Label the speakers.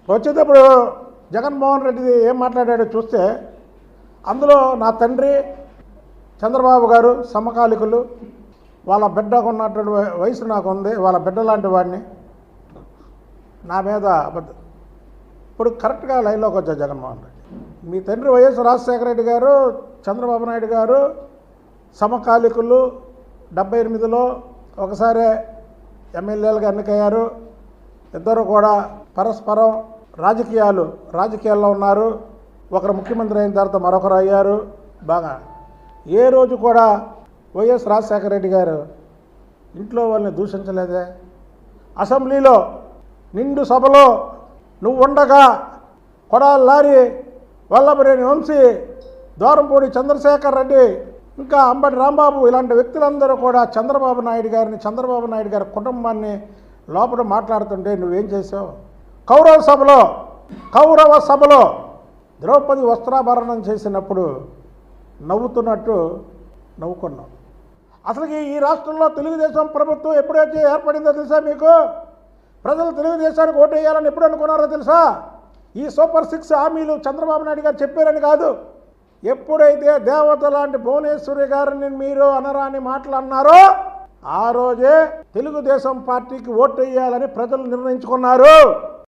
Speaker 1: వచ్చేటప్పుడు జగన్మోహన్ రెడ్డి ఏం మాట్లాడాడో చూస్తే అందులో నా తండ్రి చంద్రబాబు గారు సమకాలికులు, వాళ్ళ బిడ్డకు ఉన్నటువంటి వయసు నాకు ఉంది, వాళ్ళ బిడ్డ లాంటి వాడిని, నా మీద అబద్ధం. ఇప్పుడు కరెక్ట్గా లైన్లోకి వచ్చారు జగన్మోహన్ రెడ్డి. మీ తండ్రి వైఎస్ రాజశేఖర రెడ్డి గారు, చంద్రబాబు నాయుడు గారు సమకాలికులు. 78లో ఒకసారి ఎమ్మెల్యేలుగా ఎన్నికయ్యారు. ఇద్దరు కూడా పరస్పరం రాజకీయాల్లో ఉన్నారు. ఒకరు ముఖ్యమంత్రి అయిన తర్వాత మరొకరు అయ్యారు. బాగా ఏ రోజు కూడా వైఎస్ రాజశేఖర రెడ్డి గారు ఇంట్లో వాళ్ళని దూషించలేదే. అసెంబ్లీలో నిండు సభలో నువ్వు ఉండగా కొడాలి లారీ, వల్లభనేని వంశీ, దూరంపూడి చంద్రశేఖర్ రెడ్డి, ఇంకా అంబటి రాంబాబు ఇలాంటి వ్యక్తులందరూ కూడా చంద్రబాబు నాయుడు గారి కుటుంబాన్ని లోపల మాట్లాడుతుంటే నువ్వేం చేసావు? కౌరవ సభలో ద్రౌపది వస్త్రాభరణం చేసినప్పుడు నవ్వుతున్నట్టు నవ్వుకున్నావు. అసలుకి ఈ రాష్ట్రంలో తెలుగుదేశం ప్రభుత్వం ఎప్పుడైతే ఏర్పడిందో తెలుసా మీకు? ప్రజలు తెలుగుదేశానికి ఓటు వేయాలని ఎప్పుడు అనుకున్నారో తెలుసా? ఈ సూపర్ 6 హామీలు చంద్రబాబు నాయుడు గారు చెప్పారని కాదు. ఎప్పుడైతే దేవత లాంటి భువనేశ్వరి గారిని మీరు అనరాని మాటలు అన్నారో ఆ రోజే తెలుగుదేశం పార్టీకి ఓటు వేయాలని ప్రజలు నిర్ణయించుకున్నారు.